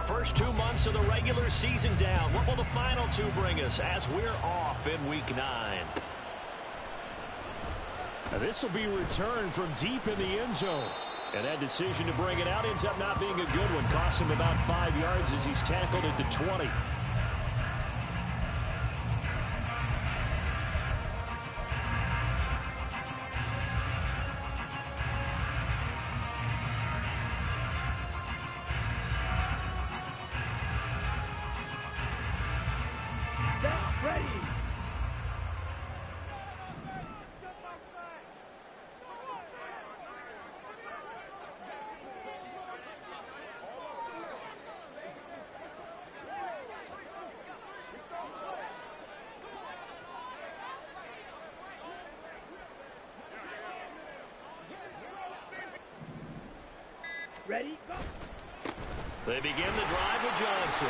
First 2 months of the regular season down. What will the final two bring us as we're off in Week 9? This will be returned from deep in the end zone. And that decision to bring it out ends up not being a good one. Cost him about 5 yards as he's tackled at the 20. Ready, go. They begin the drive with Johnson.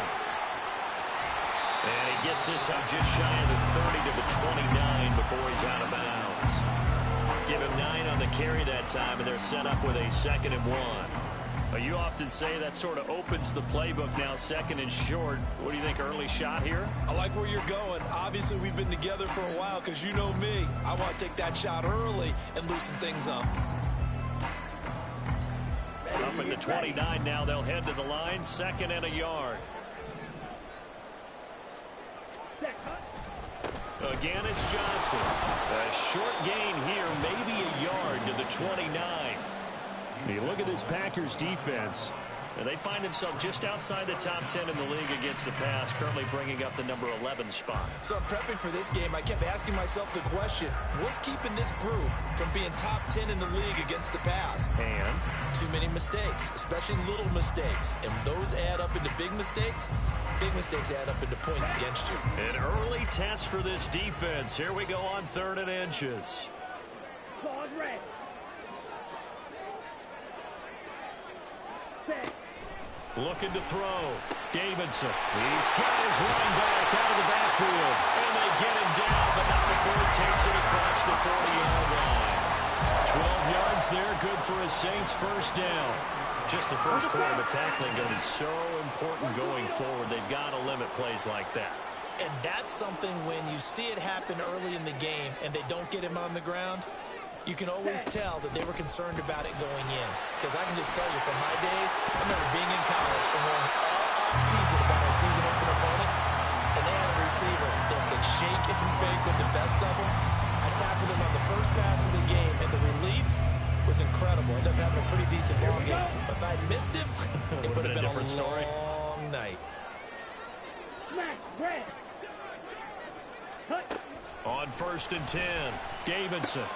And he gets this up just shy of the 30 to the 29 before he's out of bounds. Give him 9 on the carry that time, and they're set up with a 2nd and 1. Well, you often say that sort of opens the playbook now, 2nd and short. What do you think, early shot here? I like where you're going. Obviously, we've been together for a while because you know me. I want to take that shot early and loosen things up. Up at the 29 now, they'll head to the line, 2nd and a yard. Again, it's Johnson. A short gain here, maybe a yard to the 29. You look at this Packers defense. And they find themselves just outside the top 10 in the league against the pass, currently bringing up the number 11 spot. So I'm prepping for this game. I kept asking myself the question, what's keeping this group from being top 10 in the league against the pass? And too many mistakes, especially little mistakes. And those add up into big mistakes. Big mistakes add up into points against you. An early test for this defense. Here we go on 3rd and inches. Claude red. Looking to throw. Davidson. He's got his running back out of the backfield. And they get him down, but not before he takes it across the 40-yard line. 12 yards there, good for a Saints first down. Just the first quarter of tackling going to be so important going forward. They've got to limit plays like that. And that's something when you see it happen early in the game and they don't get him on the ground, you can always tell that they were concerned about it going in. Because I can just tell you from my days, I remember being in college and learning all off-season about our season opener opponent, and they had a receiver that could shake and bake with the best of them. I tackled him on the first pass of the game, and the relief was incredible. Ended up having a pretty decent ball game. But if I had missed him, it would have been a different story. Long night. On 1st and 10, Davidson.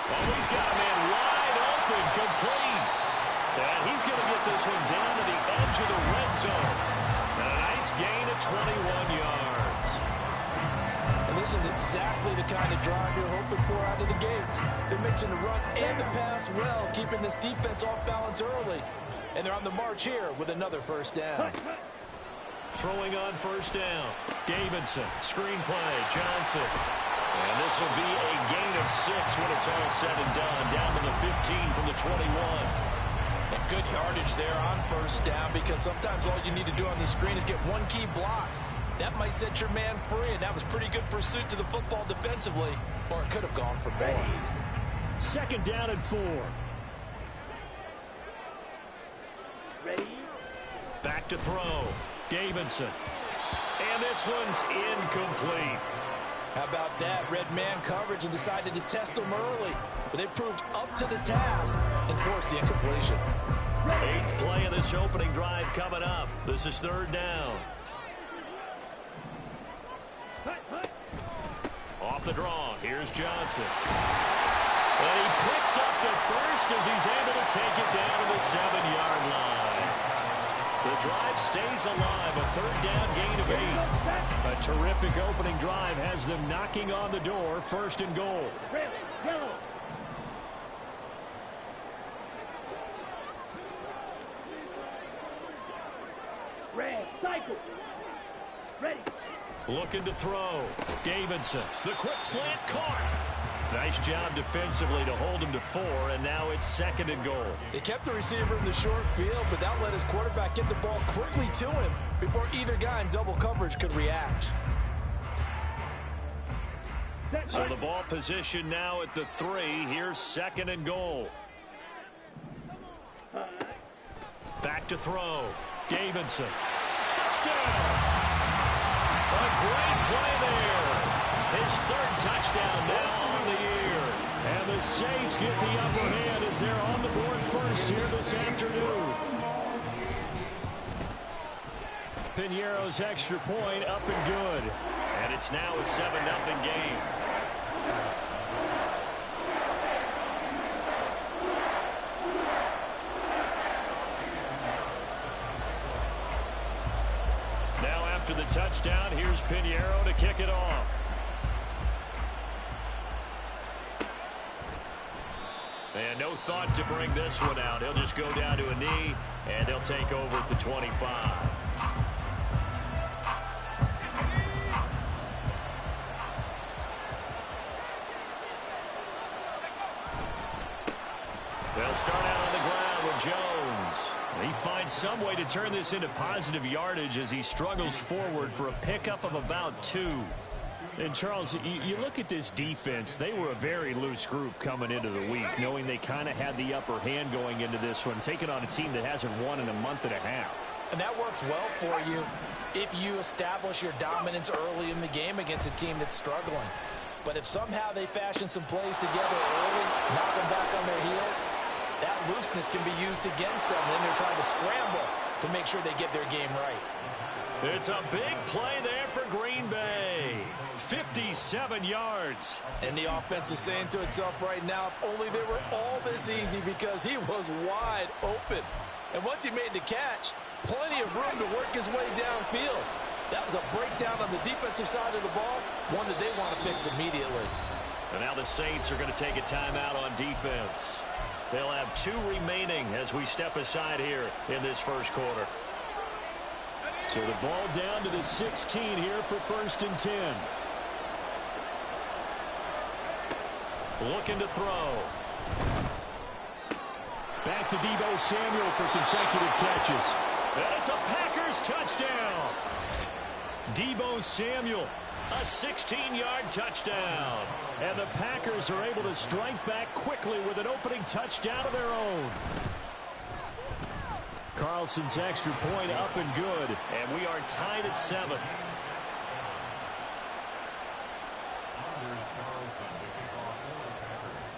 Oh, he's got a man wide open, complete. And he's going to get this one down to the edge of the red zone. And a nice gain of 21 yards. And this is exactly the kind of drive you're hoping for out of the gates. They're mixing the run and the pass well, keeping this defense off balance early. And they're on the march here with another first down. Throwing on 1st down. Davidson, screen play, Johnson. And this will be a gain of 6 when it's all said and done. Down to the 15 from the 21. And good yardage there on 1st down, because sometimes all you need to do on the screen is get one key block. That might set your man free, and that was pretty good pursuit to the football defensively, or it could have gone for more. 2nd down and 4. Ready? Back to throw. Davidson. And this one's incomplete. How about that? Red man coverage and decided to test them early. But they proved up to the task and forced the incompletion. 8th play of this opening drive coming up. This is 3rd down. Off the draw. Here's Johnson. And he picks up the first as he's able to take it down to the 7-yard line. The drive stays alive. A 3rd down gain of 8. A terrific opening drive has them knocking on the door. 1st and goal. Red, cycle. Ready. Looking to throw. Davidson. The quick slant caught. Nice job defensively to hold him to 4, and now it's 2nd and goal. They kept the receiver in the short field, but that let his quarterback get the ball quickly to him before either guy in double coverage could react. So the ball position now at the 3. Here's 2nd and goal. Back to throw. Davidson. Touchdown! A great play there. His 3rd touchdown now on the year. And the Saints get the upper hand as they're on the board first here this afternoon. Piñeiro's extra point up and good. And it's now a 7-0 game. Now after the touchdown, here's Piñeiro to kick it off. And no thought to bring this one out. He'll just go down to a knee, and they'll take over at the 25. They'll start out on the ground with Jones. He finds some way to turn this into positive yardage as he struggles forward for a pickup of about 2. And, Charles, you look at this defense, they were a very loose group coming into the week, knowing they kind of had the upper hand going into this one, taking on a team that hasn't won in a month and a half. And that works well for you if you establish your dominance early in the game against a team that's struggling. But if somehow they fashion some plays together early, knock them back on their heels, that looseness can be used against them. Then they're trying to scramble to make sure they get their game right. It's a big play there for Green Bay. 57 yards. And the offense is saying to itself right now, if only they were all this easy, because he was wide open. And once he made the catch, plenty of room to work his way downfield. That was a breakdown on the defensive side of the ball, one that they want to fix immediately. And now the Saints are going to take a timeout on defense. They'll have 2 remaining as we step aside here in this first quarter. So the ball down to the 16 here for 1st and 10. Looking to throw. Back to Deebo Samuel for consecutive catches. And it's a Packers touchdown. Deebo Samuel, a 16-yard touchdown. And the Packers are able to strike back quickly with an opening touchdown of their own. Carlson's extra point up and good. And we are tied at 7.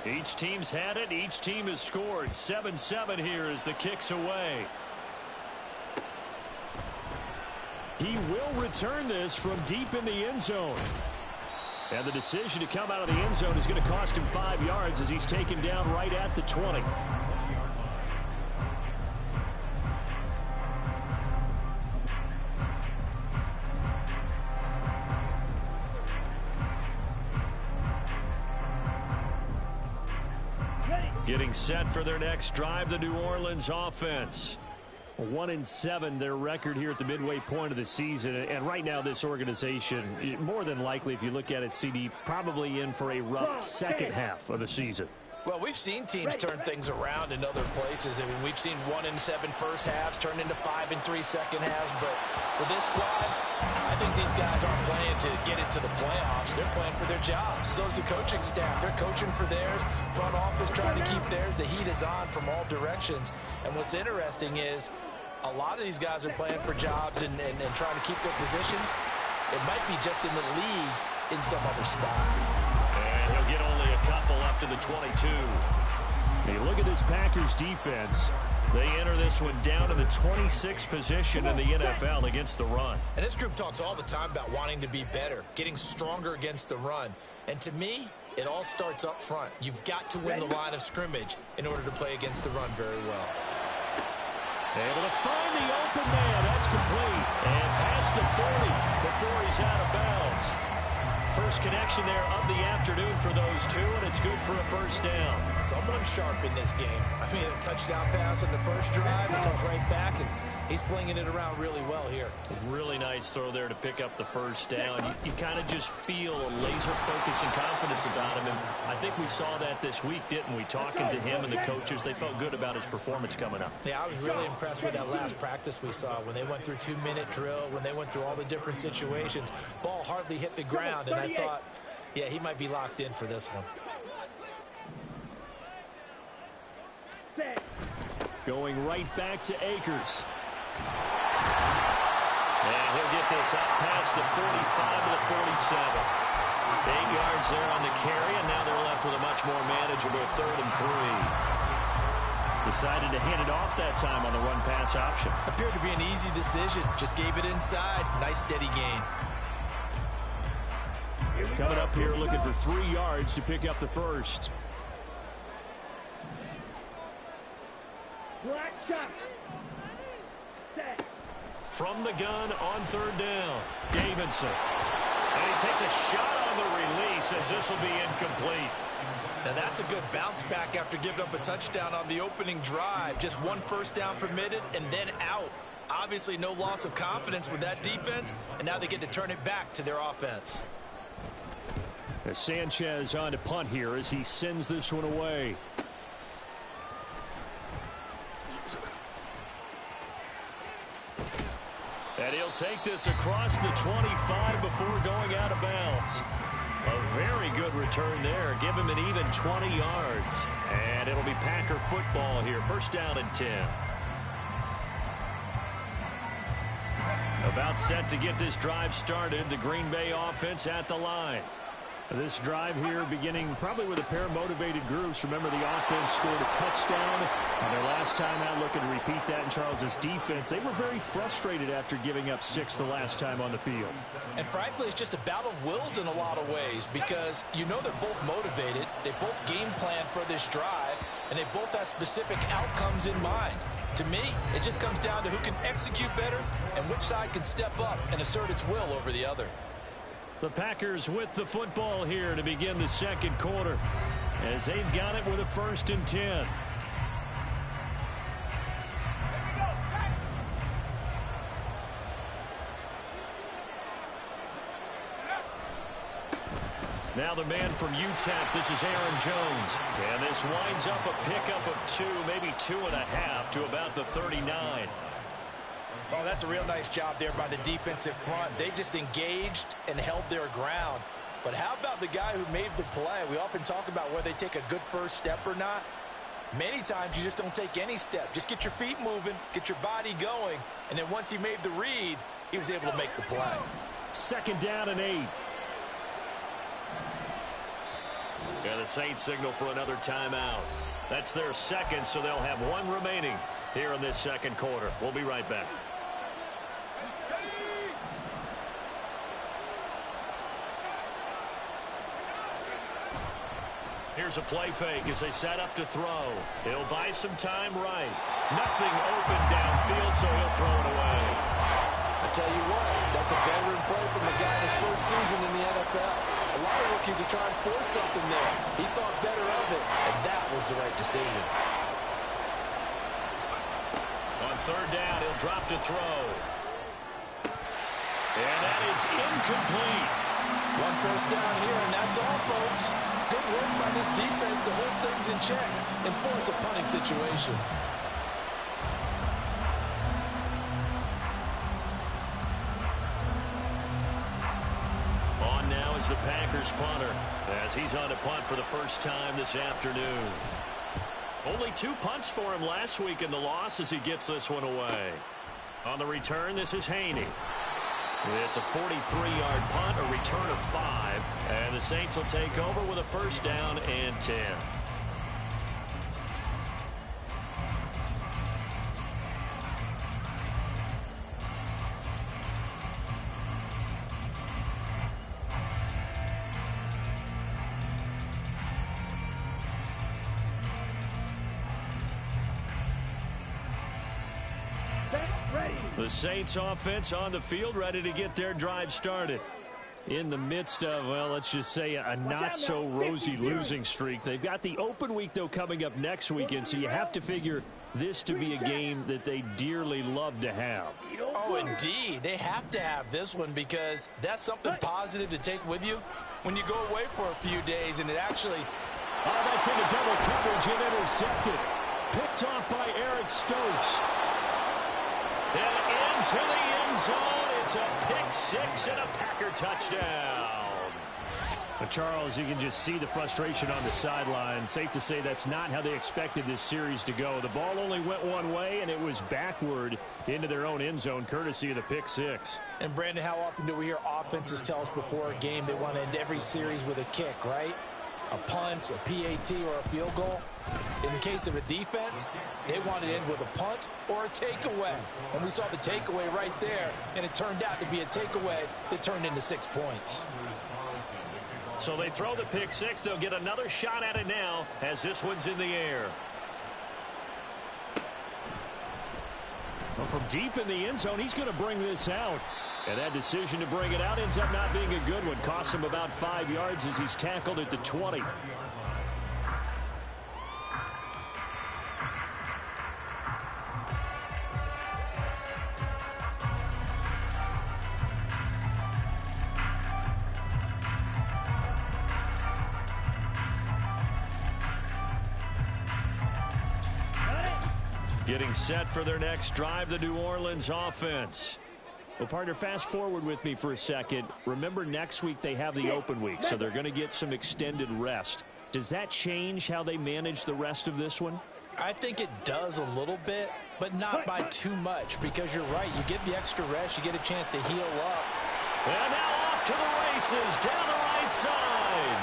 Each team's had it. Each team has scored. 7-7 here as the kick's away. He will return this from deep in the end zone. And the decision to come out of the end zone is going to cost him 5 yards as he's taken down right at the 20. Getting set for their next drive, the New Orleans offense. 1-7, their record here at the midway point of the season. And right now, this organization, more than likely, if you look at it, CD, probably in for a rough second half of the season. Well, we've seen teams turn things around in other places. I mean, we've seen 1-7 first halves turn into 5-3 second halves. But with this squad, I think these guys aren't playing to get into the playoffs. They're playing for their jobs. So is the coaching staff. They're coaching for theirs. Front office trying to keep theirs. The heat is on from all directions. And what's interesting is a lot of these guys are playing for jobs and trying to keep their positions. It might be just in the league in some other spot. And he'll get only a couple up to the 22. You look at this Packers defense. They enter this one down to the 26th position in the NFL against the run. And this group talks all the time about wanting to be better, getting stronger against the run. And to me, it all starts up front. You've got to win the line of scrimmage in order to play against the run very well. Able to find the open man. That's complete. And past the 40 before he's out of bounds. First connection there of the afternoon for those two, and it's good for a first down. Someone sharp in this game. I mean, a touchdown pass on the first drive, he comes right back, and he's flinging it around really well here. Really nice throw there to pick up the first down. You kind of just feel a laser focus and confidence about him, and I think we saw that this week, didn't we? Talking to him and the coaches, they felt good about his performance coming up. Yeah, I was really impressed with that last practice we saw when they went through 2-minute drill, when they went through all the different situations. Ball hardly hit the ground, and I thought, yeah, he might be locked in for this one. Going right back to Akers. And he'll get this up past the 45 to the 47. 8 yards there on the carry, and now they're left with a much more manageable 3rd and 3. Decided to hand it off that time on the run-pass option. Appeared to be an easy decision. Just gave it inside. Nice, steady gain. Coming up here looking for 3 yards to pick up the first. Black shot. Set. From the gun on 3rd down, Davidson. And he takes a shot on the release as this will be incomplete. Now that's a good bounce back after giving up a touchdown on the opening drive. Just 1 first down permitted and then out. Obviously no loss of confidence with that defense, and now they get to turn it back to their offense. As Sanchez on to punt here as he sends this one away. And he'll take this across the 25 before going out of bounds. A very good return there. Give him an even 20 yards. And it'll be Packer football here. First down and 10. About set to get this drive started. The Green Bay offense at the line. This drive here beginning probably with a pair of motivated groups. Remember, the offense scored a touchdown on their last time out. Looking to repeat that in Charles's defense. They were very frustrated after giving up 6 the last time on the field. And frankly, it's just a battle of wills in a lot of ways because you know they're both motivated. They both game plan for this drive, and they both have specific outcomes in mind. To me, it just comes down to who can execute better and which side can step up and assert its will over the other. The Packers with the football here to begin the second quarter as they've got it with a 1st and 10. Now the man from UTEP, this is Aaron Jones. And this winds up a pickup of 2, maybe 2.5 to about the 39. Oh, that's a real nice job there by the defensive front. They just engaged and held their ground. But how about the guy who made the play? We often talk about whether they take a good first step or not. Many times you just don't take any step. Just get your feet moving, get your body going, and then once he made the read, he was able to make the play. 2nd down and 8. And the Saints signal for another timeout. That's their second, so they'll have 1 remaining here in this second quarter. We'll be right back. Here's a play fake as they set up to throw. He'll buy some time right. Nothing open downfield, so he'll throw it away. I tell you what, that's a veteran play from the guy in his first season in the NFL. A lot of rookies are trying to force something there. He thought better of it, and that was the right decision. On 3rd down, he'll drop to throw. And that is incomplete. 1 first down here, and that's all, folks. Good work by this defense to hold things in check and force a punting situation. On now is the Packers punter as he's on to punt for the first time this afternoon. Only 2 punts for him last week in the loss as he gets this one away. On the return, this is Haney. It's a 43-yard punt, a return of 5, and the Saints will take over with a 1st down and 10. The Saints offense on the field ready to get their drive started. in the midst of, well, let's just say a not-so-rosy losing streak. They've got the open week, though, coming up next weekend, so you have to figure this to be a game that they dearly love to have. Oh, indeed. They have to have this one because that's something positive to take with you when you go away for a few days, and it actually... Oh, that's into double coverage and intercepted. Picked off by Eric Stokes. And into the end zone. It's a pick six and a Packer touchdown. But Charles, you can just see the frustration on the sideline. Safe to say that's not how they expected this series to go. The ball only went one way, and it was backward into their own end zone, courtesy of the pick six. And, Brandon, how often do we hear offenses tell us before a game they want to end every series with a kick, right? A punt, a PAT, or a field goal. In the case of a defense, they want to end with a punt or a takeaway. And we saw the takeaway right there, and it turned out to be a takeaway that turned into 6 points. So they throw the pick six. They'll get another shot at it now as this one's in the air. Well, from deep in the end zone, he's going to bring this out. And that decision to bring it out ends up not being a good one. Costs him about 5 yards as he's tackled at the 20. Getting set for their next drive, the New Orleans offense. Well, partner, fast forward with me for a second. Remember, next week they have the open week, so they're going to get some extended rest. Does that change how they manage the rest of this one? I think it does a little bit, but not by too much, because you're right. You get the extra rest, you get a chance to heal up. And now off to the races, down the right side.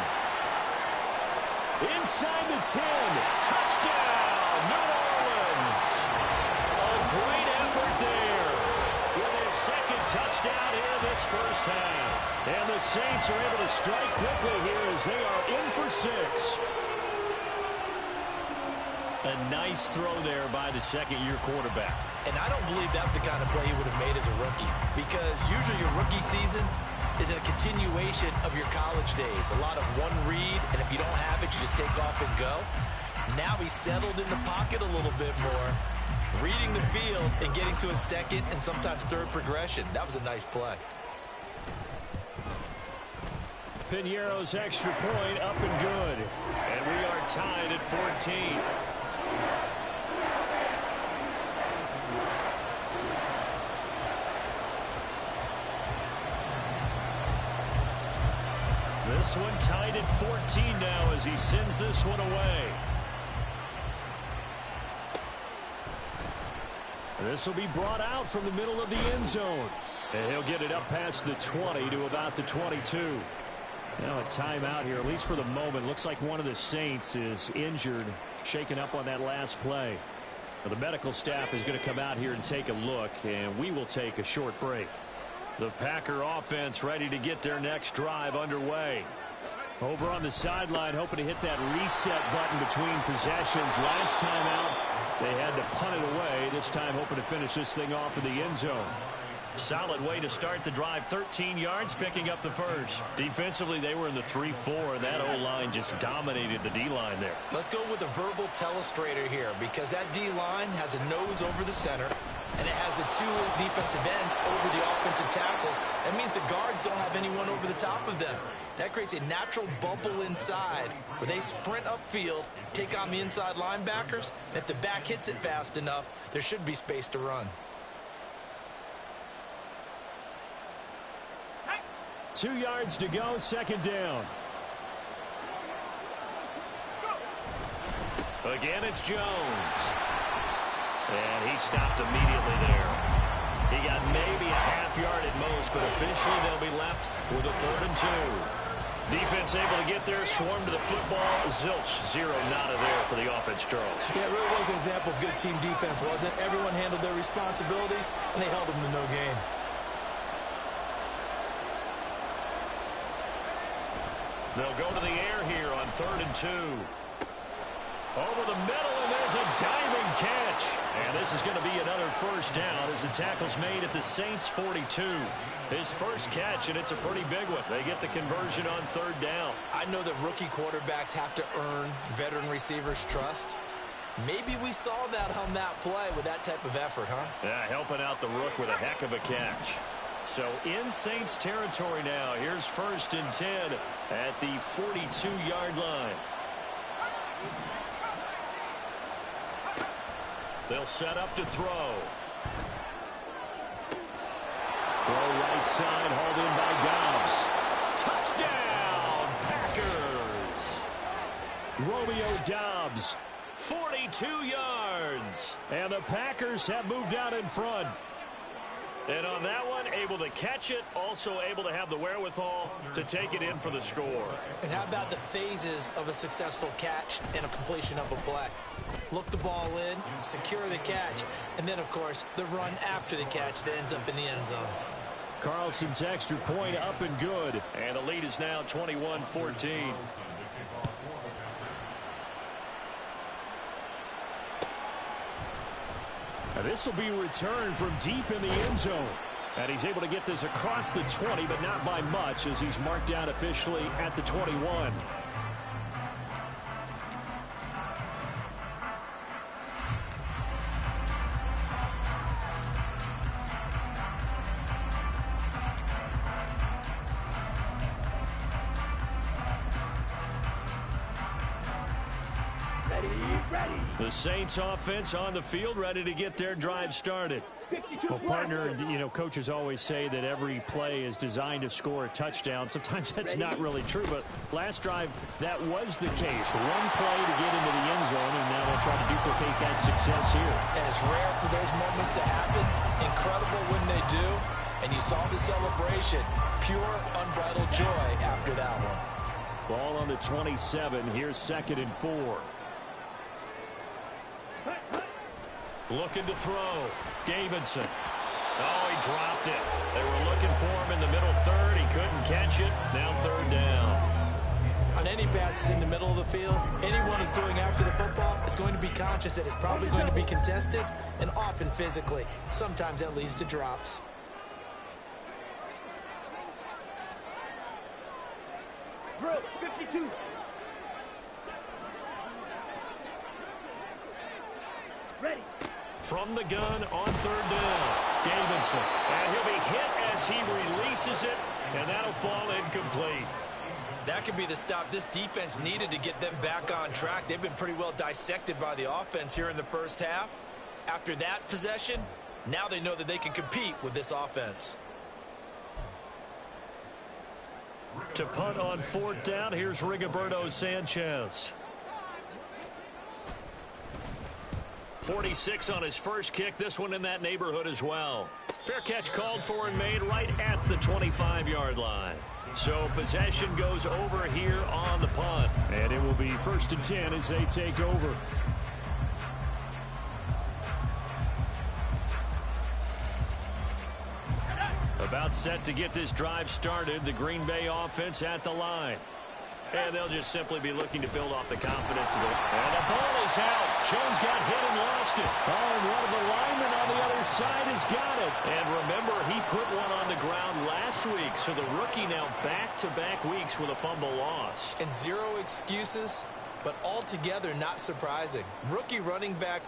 Inside the 10. Touchdown, New Orleans. A great effort there. With his second touchdown here this first half. And the Saints are able to strike quickly here as they are in for 6. A nice throw there by the second-year quarterback. And I don't believe that was the kind of play he would have made as a rookie, because usually your rookie season is a continuation of your college days. A lot of one read, and if you don't have it, you just take off and go. Now he's settled in the pocket a little bit more, reading the field and getting to a second and sometimes third progression. That was a nice play. Piñeiro's extra point up and good. And we are tied at 14. This one tied at 14 now as he sends this one away. This will be brought out from the middle of the end zone. And he'll get it up past the 20 to about the 22. Now a timeout here, at least for the moment. Looks like one of the Saints is injured, shaken up on that last play. Well, the medical staff is going to come out here and take a look, and we will take a short break. The Packer offense ready to get their next drive underway. Over on the sideline, hoping to hit that reset button between possessions. Last time out, they had to punt it away. This time hoping to finish this thing off in the end zone. Solid way to start the drive. 13 yards, picking up the first. Defensively, they were in the 3-4. That O-line just dominated the D-line there. Let's go with a verbal telestrator here, because that D-line has a nose over the center, and it has the 2 defensive ends over the offensive tackles. That means the guards don't have anyone over the top of them. That creates a natural bubble inside where they sprint upfield, take on the inside linebackers, and if the back hits it fast enough, there should be space to run. 2 yards to go, second down. Again, it's Jones. And he stopped immediately there. He got maybe a half yard at most, but officially they'll be left with a 3rd and 2. Defense able to get there, swarm to the football. Zilch, 0 nada there for the offense, Charles. Yeah, it really was an example of good team defense, wasn't it? Everyone handled their responsibilities, and they held them to no gain. They'll go to the air here on 3rd and 2. Over the middle, and there's a diving catch. And this is going to be another first down as the tackle's made at the Saints' 42. His first catch, and it's a pretty big one. They get the conversion on third down. I know that rookie quarterbacks have to earn veteran receivers' trust. Maybe we saw that on that play with that type of effort, huh? Yeah, helping out the rook with a heck of a catch. So in Saints territory now. Here's 1st and 10 at the 42-yard line. They'll set up to throw. Throw right side, hauled in by Dobbs. Touchdown, Packers! Romeo Dobbs, 42 yards. And the Packers have moved out in front. And on that one, able to catch it, also able to have the wherewithal to take it in for the score. And how about the phases of a successful catch and a completion of a play? Look the ball in, secure the catch, and then, of course, the run after the catch that ends up in the end zone. Carlson's extra point up and good. And the lead is now 21-14. This will be returned from deep in the end zone. And he's able to get this across the 20, but not by much, as he's marked down officially at the 21. The Saints offense on the field, ready to get their drive started. Well, partner, you know, coaches always say that every play is designed to score a touchdown. Sometimes that's not really true, but last drive, that was the case. One play to get into the end zone, and now they'll try to duplicate that success here. And it's rare for those moments to happen. Incredible when they do. And you saw the celebration. Pure, unbridled joy after that one. Ball on the 27. Here's 2nd and 4. Looking to throw. Davidson. Oh, he dropped it. They were looking for him in the middle third. He couldn't catch it. Now 3rd down. On any passes in the middle of the field, anyone who's going after the football is going to be conscious that it's probably going to be contested, and often physically. Sometimes that leads to drops. Drill 52. Ready. From the gun on 3rd down. Davidson. And he'll be hit as he releases it, and that'll fall incomplete. That could be the stop this defense needed to get them back on track. They've been pretty well dissected by the offense here in the first half. After that possession, now they know that they can compete with this offense. To punt on 4th down, here's Rigoberto Sanchez. 46 on his first kick. This one in that neighborhood as well. Fair catch called for and made right at the 25-yard line. So possession goes over here on the punt. And it will be 1st and 10 as they take over. About set to get this drive started. The Green Bay offense at the line. And they'll just simply be looking to build off the confidence of it. And the ball is out. Jones got hit and lost it. Oh, and one of the linemen on the other side has got it. And remember, he put one on the ground last week. So the rookie now back-to-back weeks with a fumble loss. And zero excuses, but altogether not surprising. Rookie running backs.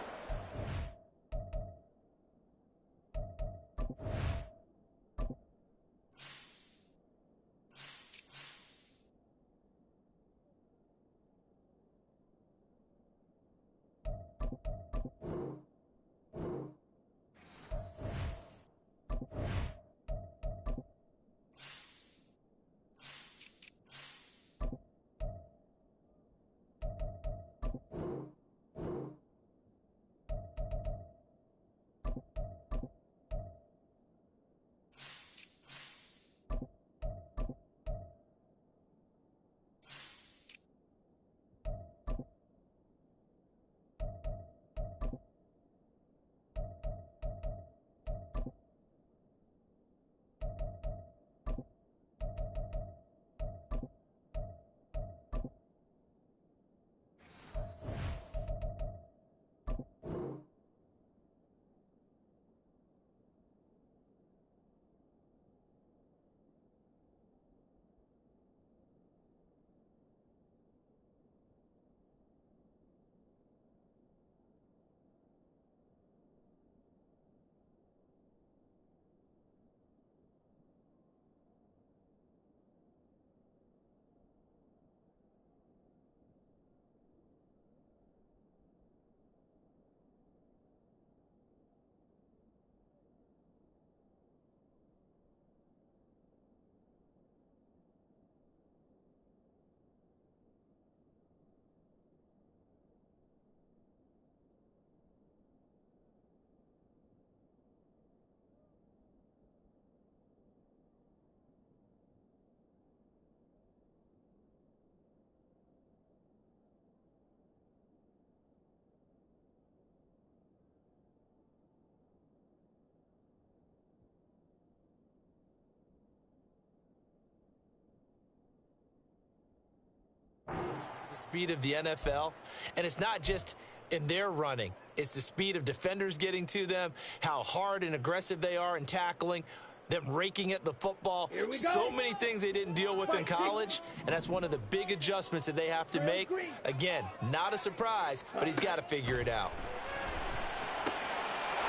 speed of the NFL, and it's not just in their running. It's the speed of defenders getting to them, how hard and aggressive they are in tackling, them raking at the football. So many things they didn't deal with in college, and that's one of the big adjustments that they have to make. Again, not a surprise, but he's got to figure it out.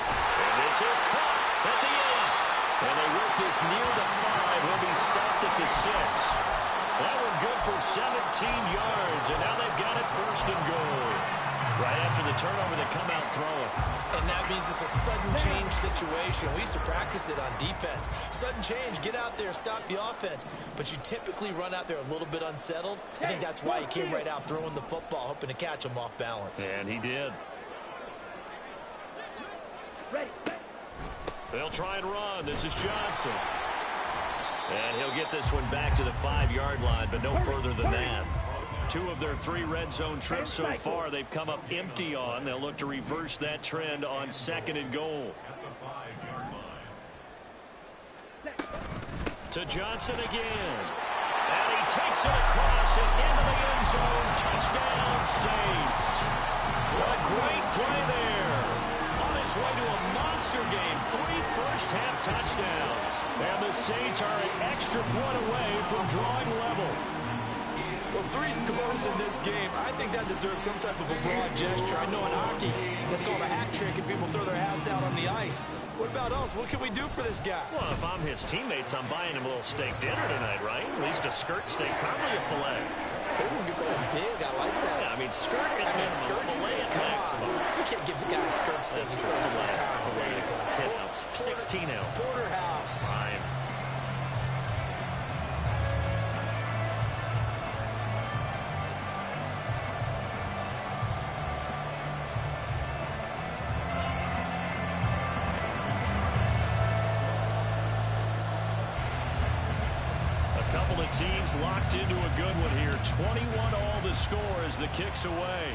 And this is caught at the 8. And they work this near the 5. He'll be stopped at the 6. That one good for 17 yards, and now they've got it 1st and goal. Right after the turnover, they come out throwing. And that means it's a sudden change situation. We used to practice it on defense. Sudden change, get out there, stop the offense. But you typically run out there a little bit unsettled. I think that's why he came right out throwing the football, hoping to catch him off balance. And he did. They'll try and run. This is Johnson. And he'll get this one back to the 5-yard line, but no further than that. 2 of their 3 red zone trips so far, they've come up empty on. They'll look to reverse that trend on 2nd and goal. To Johnson again. And he takes it across and into the end zone. Touchdown, Saints. What a great play there. On his way to a monster game. 3 first-half touchdowns. And the Saints are an extra point away from drawing level. Well, 3 scores in this game. I think that deserves some type of a broad gesture. I know in hockey, that's called a hat trick, and people throw their hats out on the ice. What about us? What can we do for this guy? Well, if I'm his teammates, I'm buying him a little steak dinner tonight, right? At least a skirt steak, probably a filet. Oh, you're going big. I like that. Yeah, I mean, skirt steak. Come on. You can't give the guy a skirt steak. He's going to time. 10 ounce, 16 ounce. Porterhouse. Fine. Teams locked into a good one here. 21 all the score as the kick's away.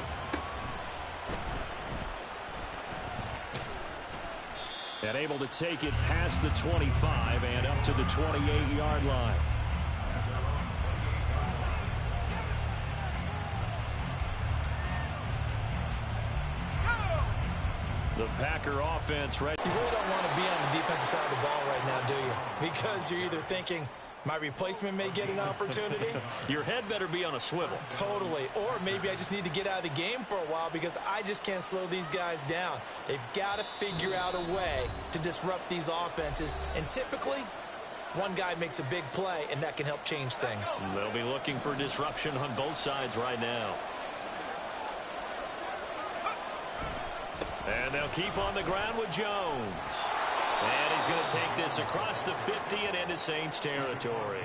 And able to take it past the 25 and up to the 28-yard line. The Packer offense right. You really don't want to be on the defensive side of the ball right now, do you? Because you're either thinking, my replacement may get an opportunity. Your head better be on a swivel. Totally. Or maybe I just need to get out of the game for a while because I just can't slow these guys down. They've got to figure out a way to disrupt these offenses. And typically, one guy makes a big play, and that can help change things. They'll be looking for disruption on both sides right now. And they'll keep on the ground with Jones. And he's going to take this across the 50 and into Saints territory.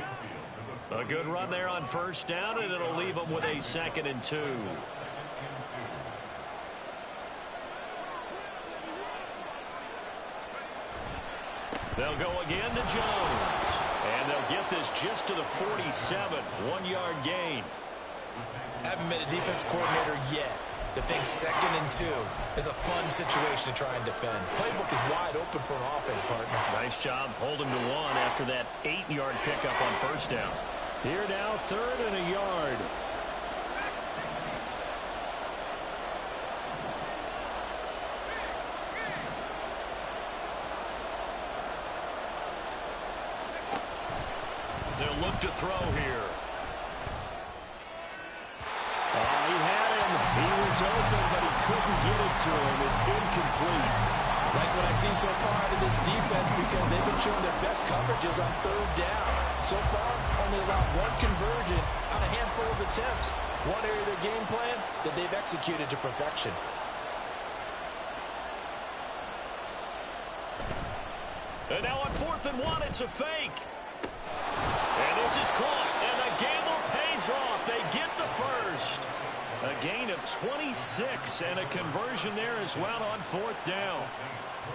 A good run there on 1st down, and it'll leave them with a 2nd and 2. They'll go again to Jones. And they'll get this just to the 47. 1-yard gain. Haven't been a defense coordinator yet. The thing 2nd and 2 is a fun situation to try and defend. Playbook is wide open for an offense, partner. Nice job holding to 1 after that 8-yard pickup on 1st down. Here now, 3rd and a yard. They'll look to throw here. He had him. He was open, but he couldn't get it to him. It's incomplete. Like what I see so far out of this defense because they've been showing their best coverages on 3rd down. So far, only allowed 1 conversion on a handful of attempts. One area of their game plan that they've executed to perfection. And now on 4th and 1, it's a fake. And this is caught, and the gamble pays off. They get the 1st. A gain of 26 and a conversion there as well on 4th down.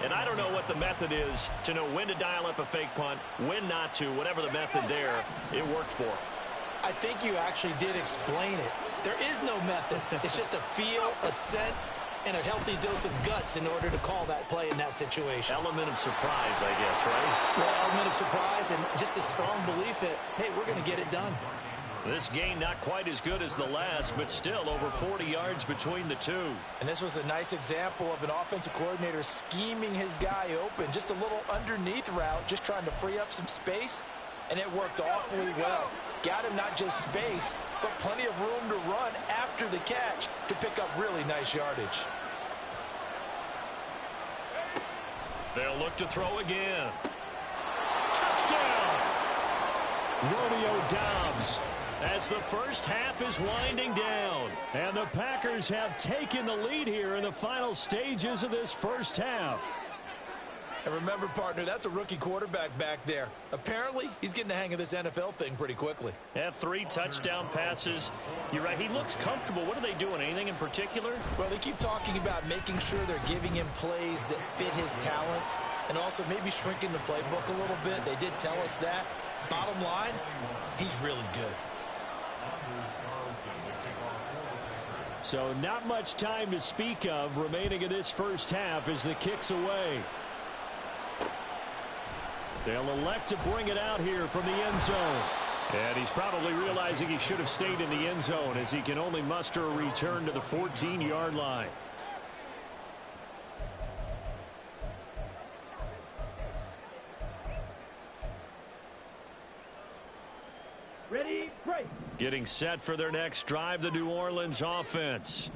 And I don't know what the method is to know when to dial up a fake punt, when not to, whatever the method there, it worked for. I think you actually did explain it. There is no method. It's just a feel, a sense, and a healthy dose of guts in order to call that play in that situation. Element of surprise, I guess, right? Yeah, element of surprise and just a strong belief that, hey, we're going to get it done. This gain not quite as good as the last, but still over 40 yards between the two. And this was a nice example of an offensive coordinator scheming his guy open. Just a little underneath route, just trying to free up some space, and it worked awfully well. Got him not just space, but plenty of room to run after the catch to pick up really nice yardage. They'll look to throw again. Touchdown! Romeo Doubs, as the first half is winding down. And the Packers have taken the lead here in the final stages of this first half. And remember, partner, that's a rookie quarterback back there. Apparently, he's getting the hang of this NFL thing pretty quickly. Had 3 touchdown passes. You're right, he looks comfortable. What are they doing? Anything in particular? Well, they keep talking about making sure they're giving him plays that fit his talents and also maybe shrinking the playbook a little bit. They did tell us that. Bottom line, he's really good. So not much time to speak of remaining in this first half as the kick's away. They'll elect to bring it out here from the end zone. And he's probably realizing he should have stayed in the end zone as he can only muster a return to the 14-yard line. Ready, break. Getting set for their next drive, the New Orleans offense.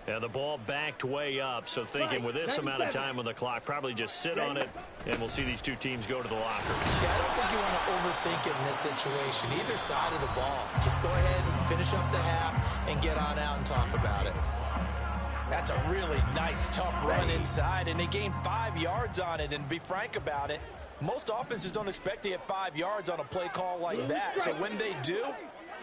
And the ball backed way up, so thinking with this amount of time on the clock, probably just sit on it, and we'll see these two teams go to the lockers. Yeah, I don't think you want to overthink it in this situation. Either side of the ball. Just go ahead and finish up the half and get on out and talk about it. That's a really nice, tough run inside, and they gained 5 yards on it. And to be frank about it, most offenses don't expect to get 5 yards on a play call like that. So when they do,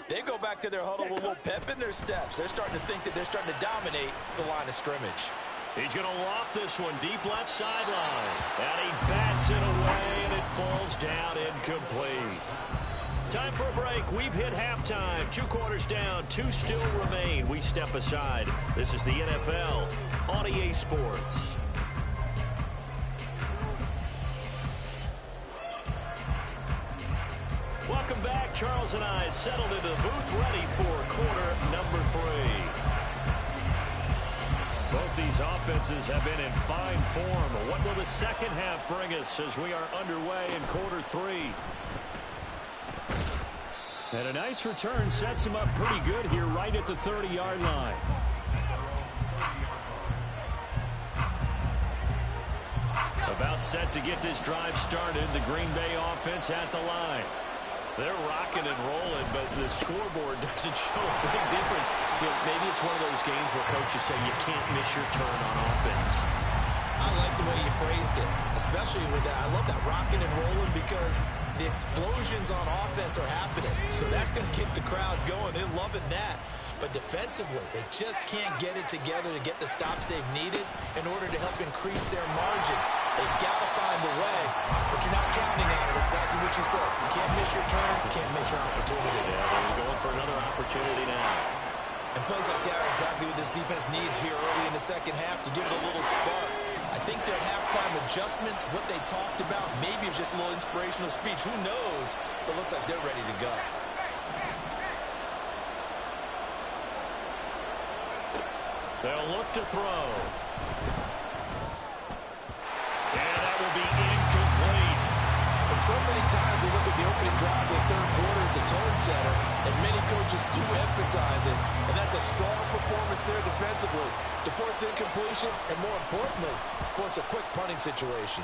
they go back to their huddle with a little pep in their steps. They're starting to think that they're starting to dominate the line of scrimmage. He's going to loft this one deep left sideline. And he bats it away, and it falls down incomplete. Time for a break. We've hit halftime. 2 quarters down, 2 still remain. We step aside. This is the NFL on EA Sports. Welcome back. Charles and I settled into the booth ready for quarter number 3. Both these offenses have been in fine form. What will the second half bring us as we are underway in quarter 3? And a nice return sets him up pretty good here right at the 30-yard line. About set to get this drive started. The Green Bay offense at the line. They're rocking and rolling, but the scoreboard doesn't show a big difference. You know, maybe it's one of those games where coaches say you can't miss your turn on offense. I like the way you phrased it, especially with that. I love that rocking and rolling because the explosions on offense are happening. So that's going to keep the crowd going. They're loving that. But defensively, they just can't get it together to get the stops they've needed in order to help increase their margin. They've got to find a way, but you're not counting on it. It's exactly what you said. You can't miss your turn. You can't miss your opportunity. Yeah, they're going for another opportunity now. And plays like that are exactly what this defense needs here early in the second half to give it a little spark. I think their halftime adjustments, what they talked about, maybe it's just a little inspirational speech. Who knows? But it looks like they're ready to go. They'll look to throw. And that will be incomplete. And so many times we look at the opening drive of the third quarter as a tone setter, and many coaches do emphasize it. And that's a strong performance there defensively to force incompletion and, more importantly, force a quick punting situation.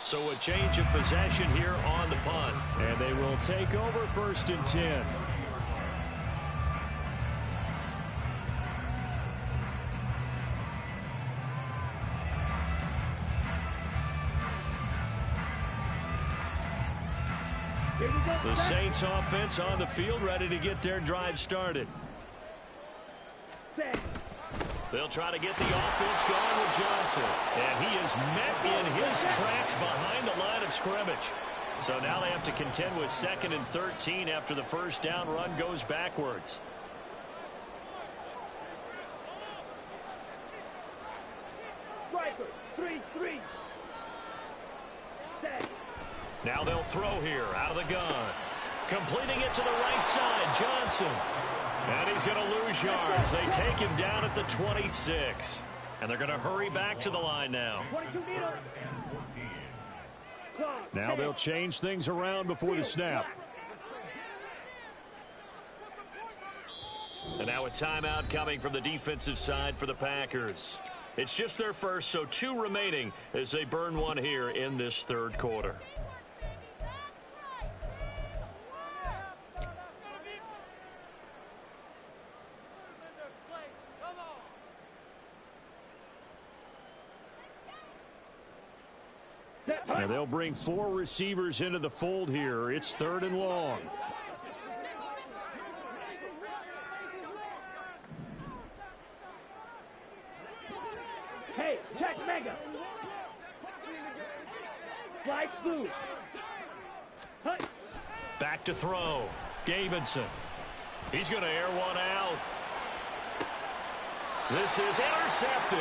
So a change of possession here on the punt. And they will take over 1st and 10. The Saints offense on the field ready to get their drive started. They'll try to get the offense going with Johnson. And he is met in his tracks behind the line of scrimmage. So now they have to contend with 2nd and 13 after the first down run goes backwards. Striker, 3-3. Set. Now they'll throw here out of the gun. Completing it to the right side, Johnson. And he's going to lose yards. They take him down at the 26. And they're going to hurry back to the line now. Now they'll change things around before the snap. And now a timeout coming from the defensive side for the Packers. It's just their first, so 2 remaining as they burn one here in this third quarter. And they'll bring 4 receivers into the fold here. It's 3rd and long. Hey, check mega. Fly blue. Back to throw. Davidson. He's going to air one out. This is intercepted.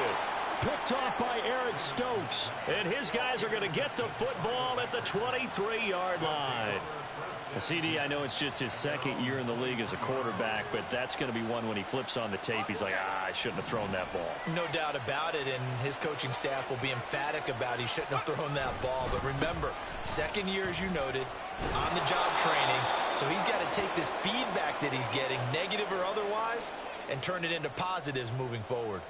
Picked off by Eric Stokes. And his guys are going to get the football at the 23-yard line. CD, I know it's just his 2nd year in the league as a quarterback, but that's going to be one when he flips on the tape. He's like, I shouldn't have thrown that ball. No doubt about it, and his coaching staff will be emphatic about he shouldn't have thrown that ball. But remember, 2nd year, as you noted, on-the-job training. So he's got to take this feedback that he's getting, negative or otherwise, and turn it into positives moving forward.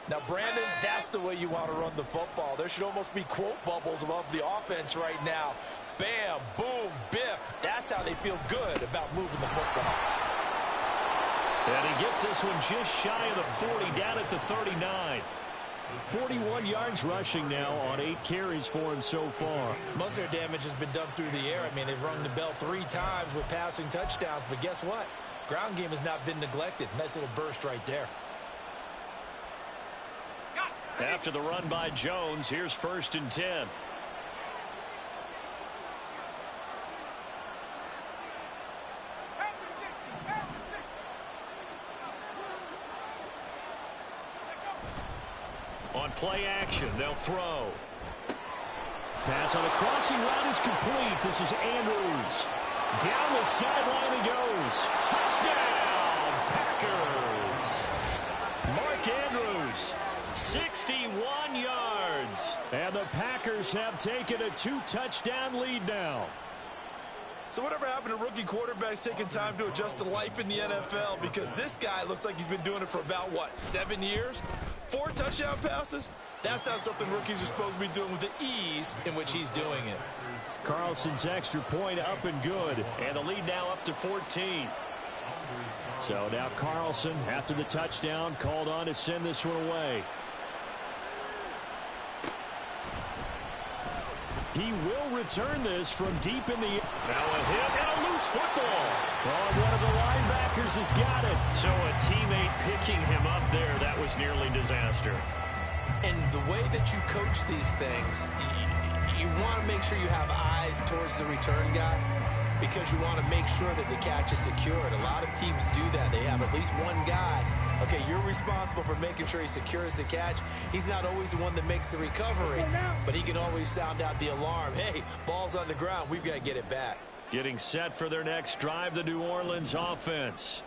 Now, Brandon, that's the way you want to run the football. There should almost be quote bubbles above the offense right now. Bam, boom, biff. That's how they feel good about moving the football. And he gets this one just shy of the 40, down at the 39. 41 yards rushing now on 8 carries for him so far. Most of their damage has been done through the air. I mean, they've rung the bell 3 times with passing touchdowns, but guess what? Ground game has not been neglected. Nice little burst right there. After the run by Jones, here's 1st and 10. On play action, they'll throw. Pass on the crossing route is complete. This is Andrews. Down the sideline he goes. Touchdown, Packers. Mark Andrews, 61 yards. And the Packers have taken a 2-touchdown lead now. So whatever happened to rookie quarterbacks taking time to adjust to life in the NFL? Because this guy looks like he's been doing it for about, 7 years? 4 touchdown passes? That's not something rookies are supposed to be doing with the ease in which he's doing it. Carlson's extra point up and good. And the lead now up to 14. So now Carlson, after the touchdown, called on to send this one away. He will return this from deep in the air. Now a hit and a loose football. Oh, one of the linebackers has got it. So a teammate picking him up there, that was nearly disaster. And the way that you coach these things, you want to make sure you have eyes towards the return guy because you want to make sure that the catch is secured. A lot of teams do that. They have at least one guy. Okay, you're responsible for making sure he secures the catch. He's not always the one that makes the recovery, but he can always sound out the alarm. Hey, ball's on the ground. We've got to get it back. Getting set for their next drive, the New Orleans offense.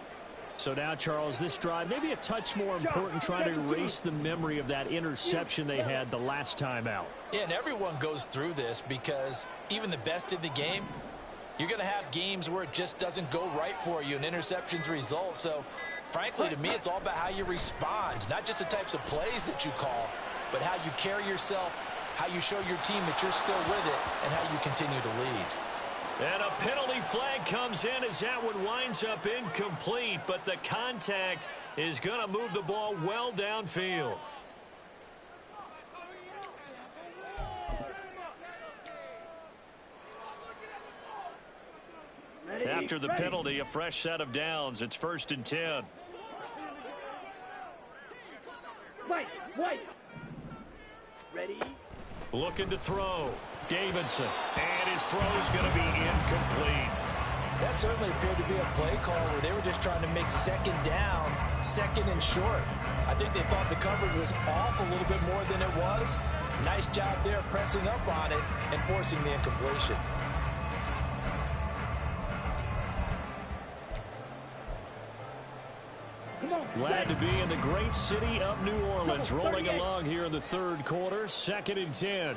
So now, Charles, this drive maybe a touch more important, trying to erase the memory of that interception they had the last time out. Yeah, and everyone goes through this because even the best in the game, you're going to have games where it just doesn't go right for you and interceptions result. So, frankly, to me, it's all about how you respond, not just the types of plays that you call, but how you carry yourself, how you show your team that you're still with it, and how you continue to lead. And a penalty flag comes in as that one winds up incomplete, but the contact is going to move the ball well downfield. After the penalty, a fresh set of downs. It's 1st and 10. Wait. Ready? Looking to throw. Davidson. And his throw's going to be incomplete. That certainly appeared to be a play call where they were just trying to make 2nd down, 2nd and short. I think they thought the coverage was off a little bit more than it was. Nice job there pressing up on it and forcing the incompletion. Glad to be in the great city of New Orleans, rolling along here in the third quarter, 2nd and 10.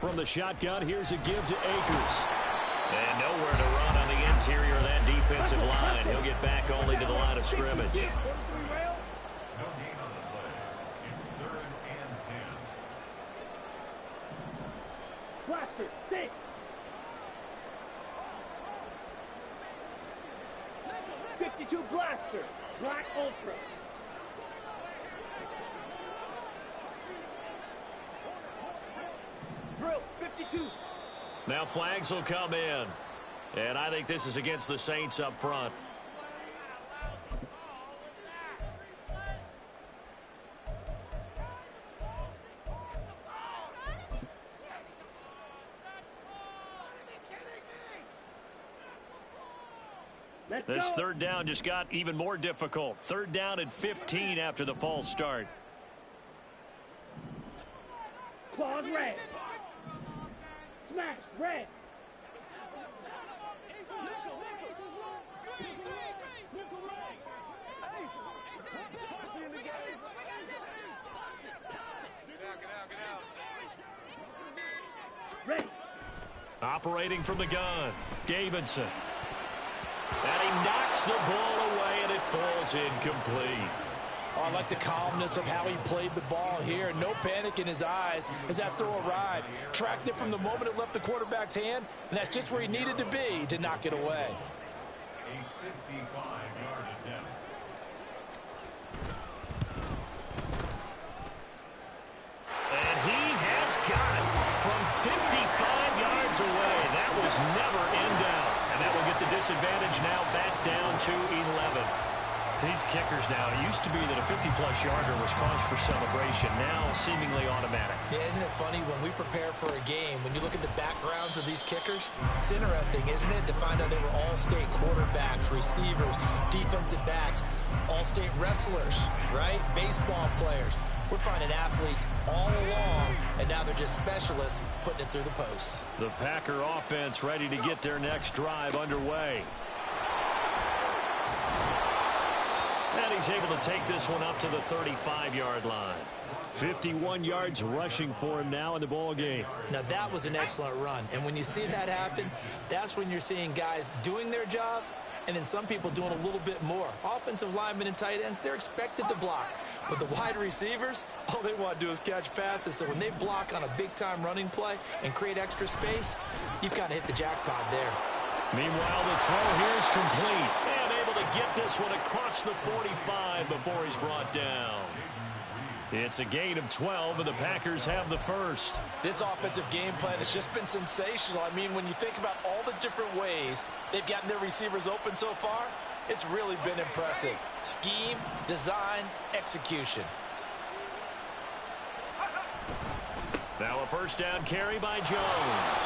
From the shotgun, here's a give to Akers. And nowhere to run on the interior of that defensive line. He'll get back only to the line of scrimmage. No gain on the play. It's 3rd and 10. Blaster, stay. '52 Blaster, Black Ultra. Drill, 52. Now flags will come in. And I think this is against the Saints up front. This 3rd down just got even more difficult. 3rd down and 15 after the false start. Claws red. Smash red. Ready. Operating from the gun, Davidson. And he knocks the ball away, and it falls incomplete. Oh, I like the calmness of how he played the ball here. No panic in his eyes as that throw arrived. Tracked it from the moment it left the quarterback's hand, and that's just where he needed to be to knock it away. A 55-yard attempt. And he has got it from 55 yards away. That was never in doubt. And that will get the disadvantage now back down to 11. These kickers now, it used to be that a 50-plus yarder was cause for celebration. Now seemingly automatic. Yeah, isn't it funny when we prepare for a game, when you look at the backgrounds of these kickers, it's interesting, isn't it, to find out they were all-state quarterbacks, receivers, defensive backs, all-state wrestlers, right? Baseball players. We're finding athletes all along, and now they're just specialists putting it through the posts. The Packer offense ready to get their next drive underway. And he's able to take this one up to the 35-yard line. 51 yards rushing for him now in the ball game. Now, that was an excellent run. And when you see that happen, that's when you're seeing guys doing their job and then some people doing a little bit more. Offensive linemen and tight ends, they're expected to block. But the wide receivers, all they want to do is catch passes. So when they block on a big-time running play and create extra space, you've kind of hit the jackpot there. Meanwhile, the throw here is complete. And able to get this one across the 45 before he's brought down. It's a gain of 12, and the Packers have the first. This offensive game plan has just been sensational. I mean, when you think about all the different ways they've gotten their receivers open so far, it's really been impressive. Scheme, design, execution. Now a first down carry by Jones.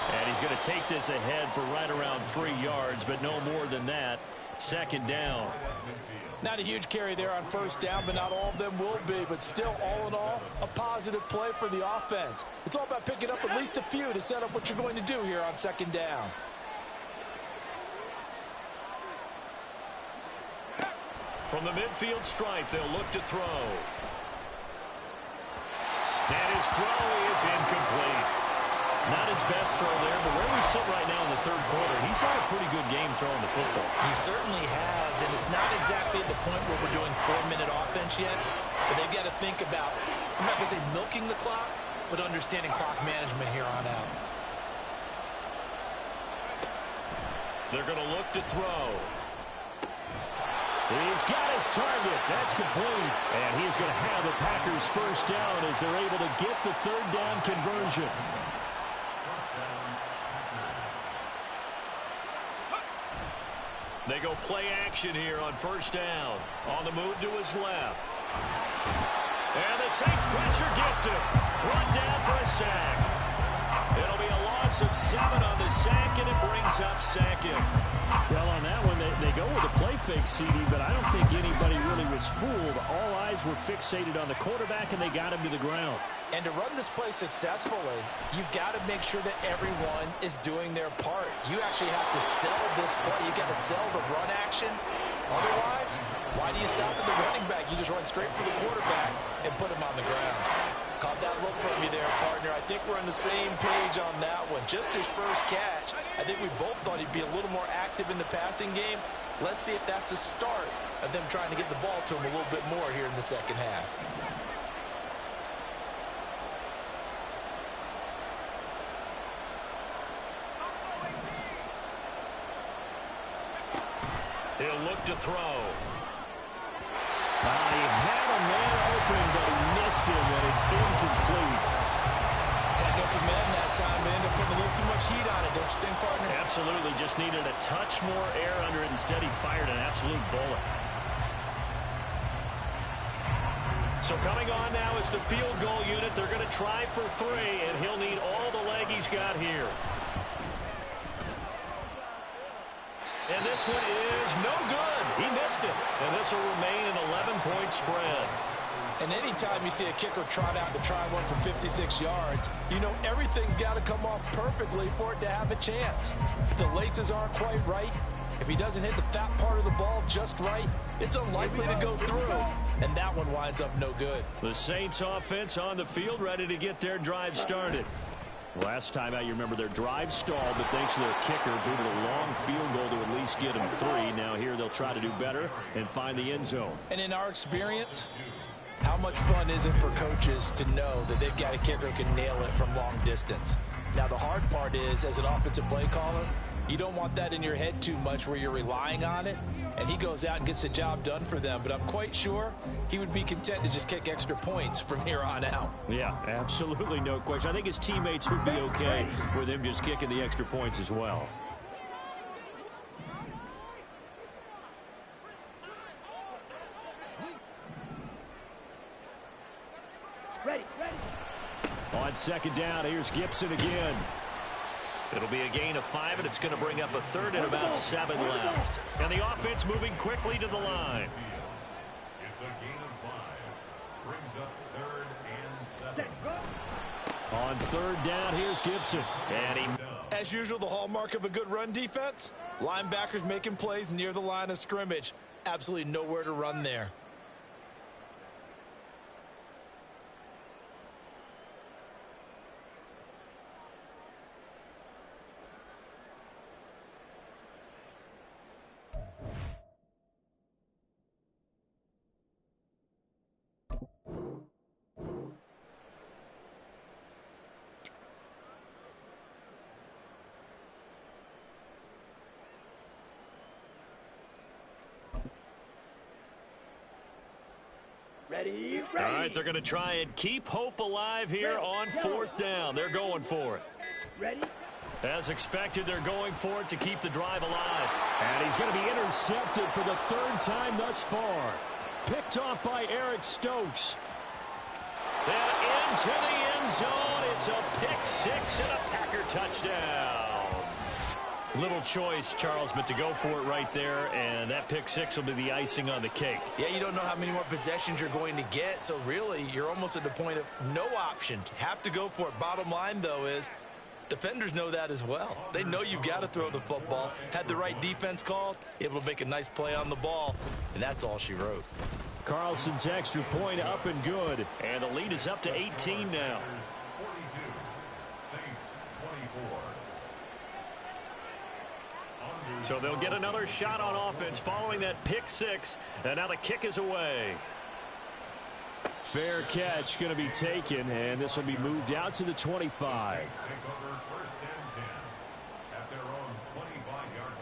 And he's going to take this ahead for right around 3 yards, but no more than that. 2nd down. Not a huge carry there on first down, but not all of them will be. But still, all in all, a positive play for the offense. It's all about picking up at least a few to set up what you're going to do here on 2nd down. From the midfield stripe, they'll look to throw. And his throw is incomplete. Not his best throw there, but where we sit right now in the 3rd quarter, he's had a pretty good game throwing the football. He certainly has, and it's not exactly at the point where we're doing 4-minute offense yet, but they've got to think about, I'm not going to say milking the clock, but understanding clock management here on out. They're going to look to throw. He's got his target. That's complete. And he's going to have the Packers first down as they're able to get the 3rd down conversion. They go play action here on first down. On the move to his left. And the Saints pressure gets him. Run down for a sack. It'll be a loss loss of 7 on the sack, and it brings up second. Well, on that one, they go with a play fake, CD, but I don't think anybody really was fooled. All eyes were fixated on the quarterback, and they got him to the ground. And to run this play successfully, you've got to make sure that everyone is doing their part. You actually have to sell this play. You've got to sell the run action. Otherwise, why do you stop at the running back? You just run straight for the quarterback and put him on the ground. Caught that look from you there, partner. I think we're on the same page on that one. Just his first catch. I think we both thought he'd be a little more active in the passing game. Let's see if that's the start of them trying to get the ball to him a little bit more here in the second half. He'll look to throw. He had a man open, but he missed him, and it's incomplete. Had no command that time. They ended up putting a little too much heat on it, don't you think, partner? Absolutely. Just needed a touch more air under it. Instead, he fired an absolute bullet. So coming on now is the field goal unit. They're going to try for 3, and he'll need all the leg he's got here. And this one is no good. He missed it. And this will remain an 11-point spread. And anytime you see a kicker trot out to try one from 56 yards, you know everything's got to come off perfectly for it to have a chance. If the laces aren't quite right, if he doesn't hit the fat part of the ball just right, it's unlikely to go through. And that one winds up no good. The Saints offense on the field, ready to get their drive started. Last time out, you remember their drive stalled, but thanks to their kicker, booted a long field goal to at least get them 3. Now here they'll try to do better and find the end zone. And in our experience, how much fun is it for coaches to know that they've got a kicker who can nail it from long distance? Now the hard part is, as an offensive play caller, you don't want that in your head too much where you're relying on it, and he goes out and gets the job done for them. But I'm quite sure he would be content to just kick extra points from here on out. Yeah, absolutely no question. I think his teammates would be okay with him just kicking the extra points as well. Ready. On second down, here's Gibson again. It'll be a gain of 5, and it's going to bring up a 3rd and about 7 left. And the offense moving quickly to the line. It's a gain of 5. Brings up 3rd and 7. On 3rd down, here's Gibson. And he... As usual, the hallmark of a good run defense, linebackers making plays near the line of scrimmage. Absolutely nowhere to run there. Ready. All right, they're going to try and keep hope alive here on 4th down. They're going for it. Ready. As expected, they're going for it to keep the drive alive. And he's going to be intercepted for the 3rd time thus far. Picked off by Eric Stokes. And into the end zone. It's a pick 6 and a Packer touchdown. Little choice, Charles, but to go for it right there, and that pick 6 will be the icing on the cake. Yeah, you don't know how many more possessions you're going to get, so really you're almost at the point of no option. Have to go for it. Bottom line, though, is defenders know that as well. They know you've got to throw the football. Had the right defense called, able to make a nice play on the ball, and that's all she wrote. Carlson's extra point up and good. And the lead is up to 18 now. 42. Saints 24. So they'll get another shot on offense following that pick 6. And now the kick is away. Fair catch going to be taken, and this will be moved out to the 25. Saints take over 1st and 10 at their own 25-yard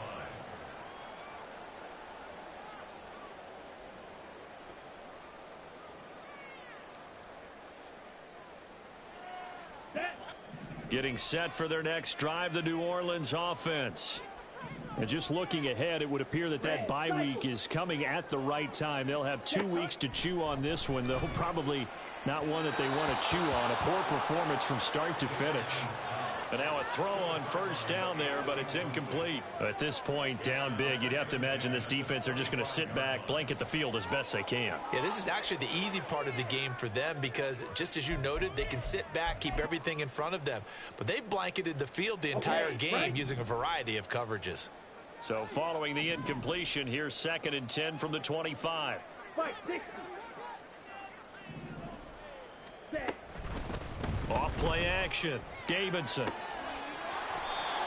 line. Getting set for their next drive, the New Orleans offense. And just looking ahead, it would appear that that bye week is coming at the right time. They'll have 2 weeks to chew on this one, though probably not one that they want to chew on. A poor performance from start to finish. And now a throw on first down there, but it's incomplete. At this point, down big, you'd have to imagine this defense are just going to sit back, blanket the field as best they can. Yeah, this is actually the easy part of the game for them because, just as you noted, they can sit back, keep everything in front of them. But they've blanketed the field the entire game using a variety of coverages. So following the incompletion, here's 2nd and 10 from the 25. Fight, 60. Set. Off play action. Davidson.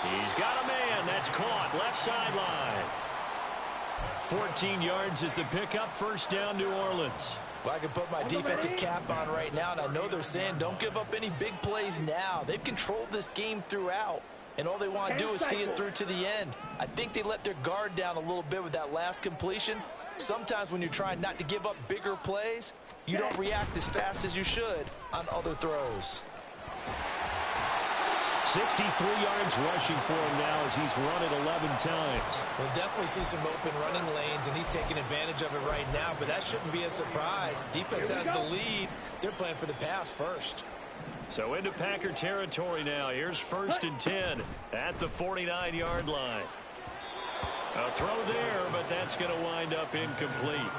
He's got a man. That's caught. Left sideline. 14 yards is the pickup. First down, New Orleans. Well, I can put my defensive cap on right now, and I know they're saying don't give up any big plays now. They've controlled this game throughout, and all they want to do is see it through to the end. I think they let their guard down a little bit with that last completion. Sometimes when you're trying not to give up bigger plays, you don't react as fast as you should on other throws. 63 yards rushing for him now as he's run it 11 times. We'll definitely see some open running lanes, and he's taking advantage of it right now, but that shouldn't be a surprise. Defense has the lead. They're playing for the pass first. So into Packer territory now. Here's 1st and 10 at the 49-yard line. A throw there, but that's going to wind up incomplete.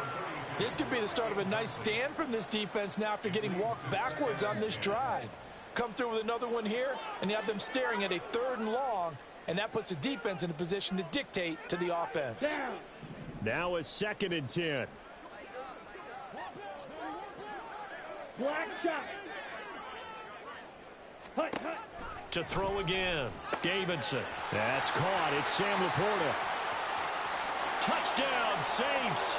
This could be the start of a nice stand from this defense now after getting walked backwards on this drive. Come through with another one here, and you have them staring at a 3rd and long, and that puts the defense in a position to dictate to the offense. Now a 2nd and 10. Black shot. Hut, hut. To throw again. Davidson. That's caught. It's Sam Laporta. Touchdown, Saints.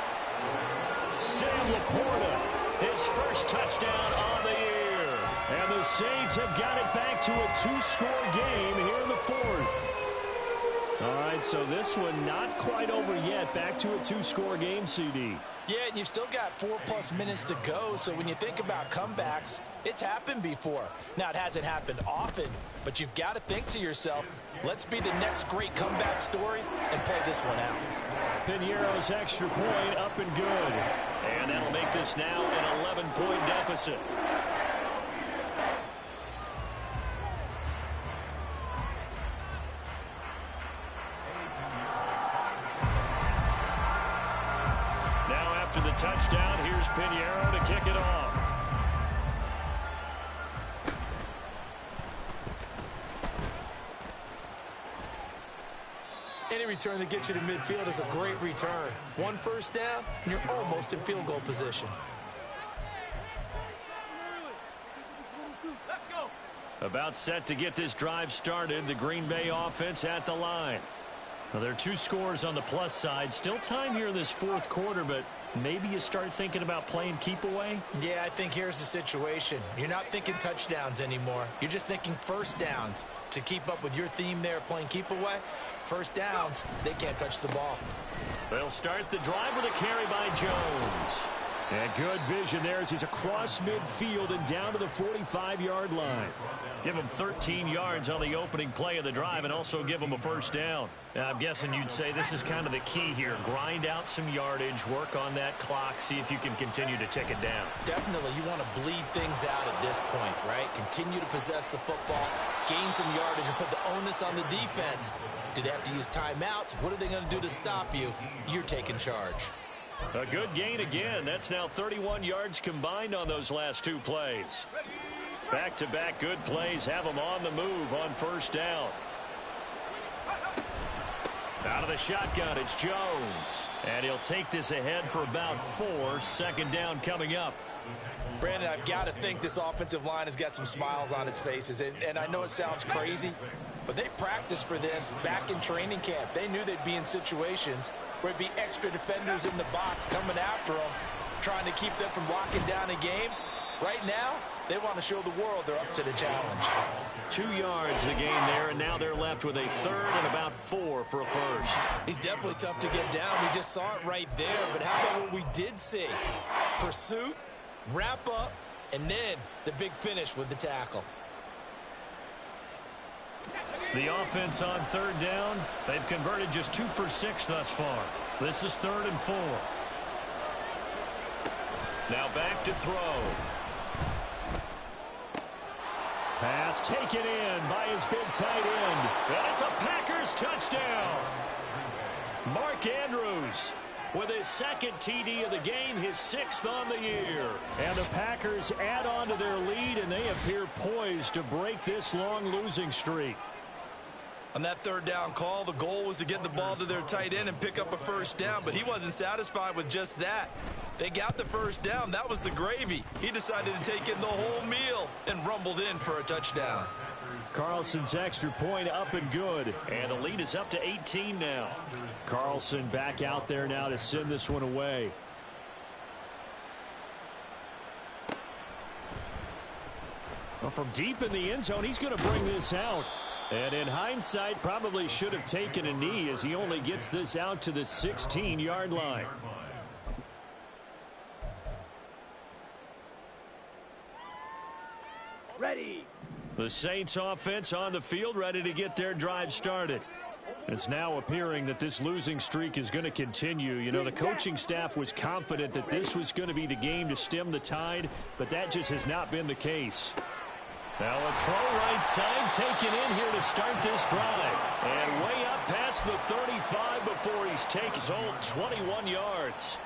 Sam Laporta, his first touchdown on the year. And the Saints have got it back to a 2-score game here in the 4th. All right, so this one not quite over yet. Back to a 2-score game, CD. Yeah, and you've still got 4+ minutes to go, so when you think about comebacks, it's happened before. Now, it hasn't happened often, but you've got to think to yourself, let's be the next great comeback story and play this one out. Pinheiro's extra point up and good. And that'll make this now an 11-point deficit. After the touchdown, here's Pinheiro to kick it off. Any return that gets you to midfield is a great return. 1 first down, and you're almost in field goal position. About set to get this drive started. The Green Bay offense at the line. Well, there are 2 scores on the plus side. Still time here in this 4th quarter, but maybe you start thinking about playing keep away? Yeah, I think here's the situation. You're not thinking touchdowns anymore. You're just thinking first downs. To keep up with your theme there, playing keep away, first downs, they can't touch the ball. They'll start the drive with a carry by Jones. And good vision there as he's across midfield and down to the 45-yard line. Give him 13 yards on the opening play of the drive and also give him a first down. Now, I'm guessing you'd say this is kind of the key here. Grind out some yardage, work on that clock, see if you can continue to tick it down. Definitely, you want to bleed things out at this point, right? Continue to possess the football, gain some yardage, and put the onus on the defense. Do they have to use timeouts? What are they going to do to stop you? You're taking charge. A good gain again. That's now 31 yards combined on those last 2 plays. Back-to-back good plays have them on the move on first down. Out of the shotgun, it's Jones. And he'll take this ahead for about 4. 2nd down coming up. Brandon, I've got to think this offensive line has got some smiles on its faces. And I know it sounds crazy, but they practiced for this back in training camp. They knew they'd be in situations where it'd be extra defenders in the box coming after them, trying to keep them from locking down a game. Right now, they want to show the world they're up to the challenge. 2 yards the gain there, and now they're left with a 3rd and about 4 for a first. He's definitely tough to get down. We just saw it right there, but how about what we did see? Pursuit, wrap up, and then the big finish with the tackle. The offense on 3rd down, they've converted just 2 for 6 thus far. This is 3rd and 4. Now back to throw. Pass taken in by his big tight end. And it's a Packers touchdown. Mark Andrews with his second TD of the game, his 6th on the year. And the Packers add on to their lead, and they appear poised to break this long losing streak. On that third down call, the goal was to get the ball to their tight end and pick up a first down, but he wasn't satisfied with just that. They got the first down. That was the gravy. He decided to take in the whole meal and rumbled in for a touchdown. Carlson's extra point up and good, and the lead is up to 18 now. Carlson back out there now to send this one away. Well, from deep in the end zone, he's going to bring this out. And in hindsight, probably should have taken a knee as he only gets this out to the 16-yard line. Ready. The Saints offense on the field, ready to get their drive started. It's now appearing that this losing streak is going to continue. You know, the coaching staff was confident that this was going to be the game to stem the tide, but that just has not been the case. Now a throw right side taken in here to start this drive. And way up past the 35 before he's taken his own 21 yards.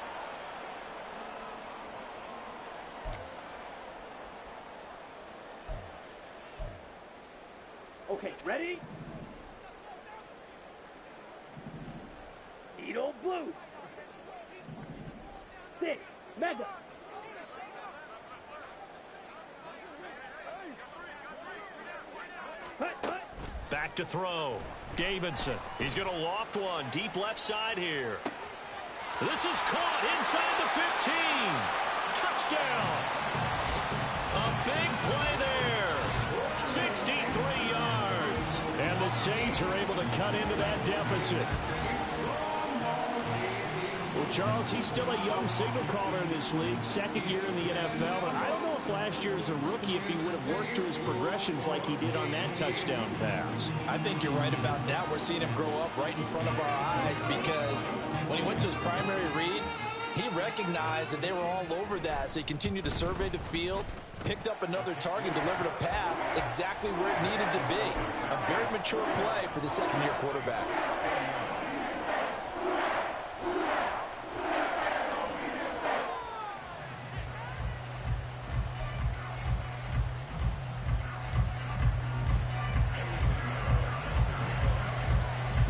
Okay, ready? Needle blue. 6, mega. Back to throw. Davidson. He's going to loft one deep left side here. This is caught inside the 15. Touchdown. A big play there. 63 yards. And the Saints are able to cut into that deficit. Well, Charles, he's still a young signal caller in this league, 2nd year in the NFL. But I don't know if last year as a rookie, if he would have worked through his progressions like he did on that touchdown pass. I think you're right about that. We're seeing him grow up right in front of our eyes because when he went to his primary read, he recognized that they were all over that. So he continued to survey the field, picked up another target, delivered a pass exactly where it needed to be. A very mature play for the second-year quarterback.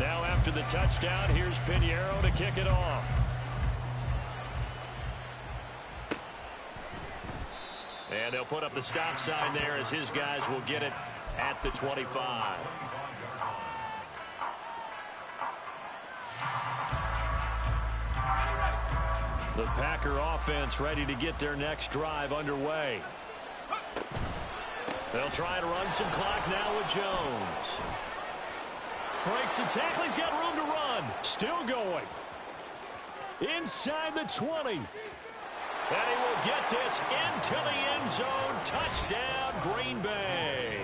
Now after the touchdown, here's Pinheiro to kick it off. And they'll put up the stop sign there as his guys will get it at the 25. The Packer offense ready to get their next drive underway. They'll try to run some clock now with Jones. Breaks the tackle. He's got room to run. Still going. Inside the 20. And he will get this into the end zone. Touchdown, Green Bay.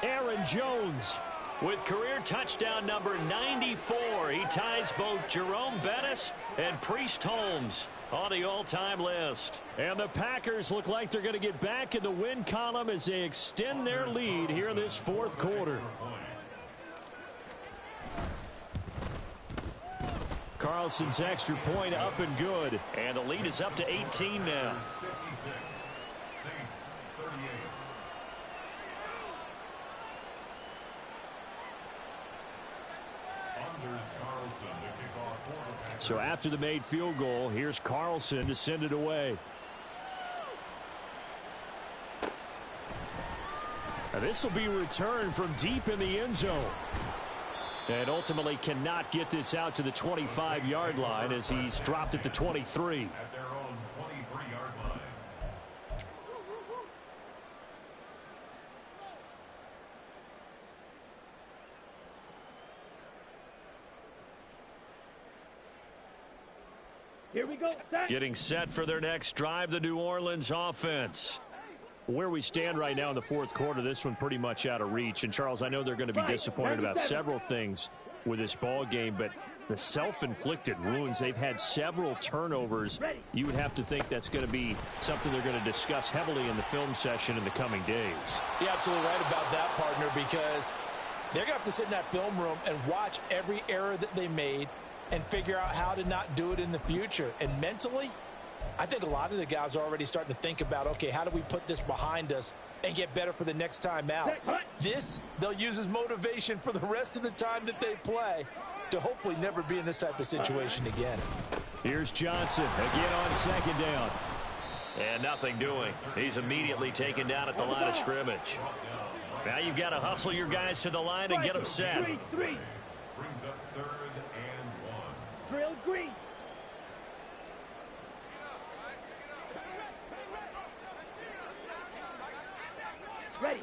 Aaron Jones with career touchdown number 94. He ties both Jerome Bettis and Priest Holmes on the all-time list. And the Packers look like they're going to get back in the win column as they extend their lead here in this 4th quarter. Carlson's extra point up and good. And the lead is up to 18 now. So after the made field goal, here's Carlson to send it away. Now this will be returned from deep in the end zone. And ultimately cannot get this out to the 25-yard line as he's dropped at the 23. At their own 23-yard line. Here we go. Set. Getting set for their next drive, the New Orleans offense. Where we stand right now in the 4th quarter, this one pretty much out of reach. And, Charles, I know they're going to be disappointed about several things. with this ball game, but the self-inflicted wounds, they've had several turnovers. You would have to think that's going to be something they're going to discuss heavily in the film session in the coming days. You're absolutely right about that, partner, because they're going to have to sit in that film room and watch every error that they made and figure out how to not do it in the future. And mentally, I think a lot of the guys are already starting to think about, okay, how do we put this behind us and get better for the next time out? This, they'll use as motivation for the rest of the time that they play to hopefully never be in this type of situation again. Here's Johnson again on second down. And nothing doing. He's immediately taken down at the line of scrimmage. Now you've got to hustle your guys to the line and get them set. Three. Brings up 3rd and 1. Drill green. Ready.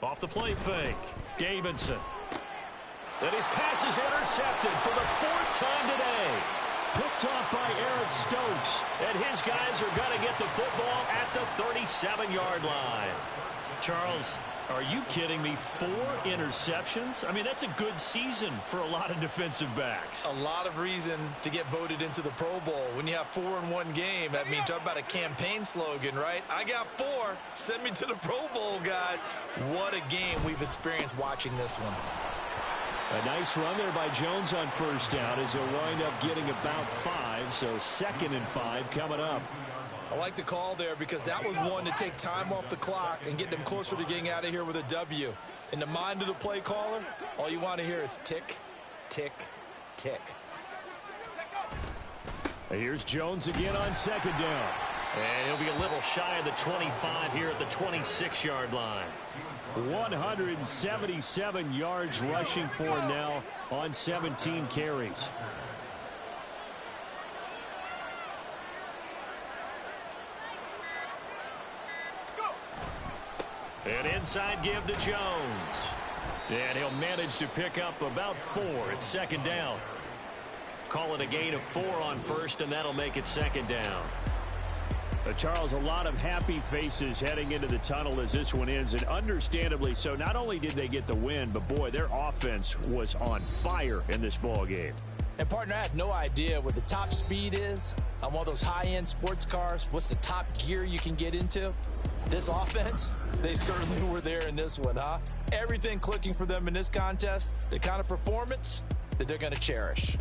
Off the play fake, Davidson. And his pass is intercepted for the 4th time today. Picked off by Eric Stokes. And his guys are going to get the football at the 37-yard line. Charles, are you kidding me? 4 interceptions? I mean, that's a good season for a lot of defensive backs. A lot of reason to get voted into the Pro Bowl. When you have 4 in one game, I mean, talk about a campaign slogan, right? I got 4. Send me to the Pro Bowl, guys. What a game we've experienced watching this one. A nice run there by Jones on first down as he'll wind up getting about 5, so 2nd and 5 coming up. I like the call there because that was one to take time off the clock and get them closer to getting out of here with a W. In the mind of the play caller, all you want to hear is tick, tick, tick. Here's Jones again on second down. And he'll be a little shy of the 25 here at the 26-yard line. 177 yards rushing for him now on 17 carries. An inside give to Jones. And he'll manage to pick up about 4 at second down. Call it a gain of 4 on first, and that'll make it 2nd down. Charles, a lot of happy faces heading into the tunnel as this one ends, and understandably so. Not only did they get the win, but boy, their offense was on fire in this ball game. And partner, I have no idea what the top speed is on one of those high-end sports cars. What's the top gear you can get into? This offense, they certainly were there in this one, huh? Everything clicking for them in this contest, the kind of performance that they're going to cherish.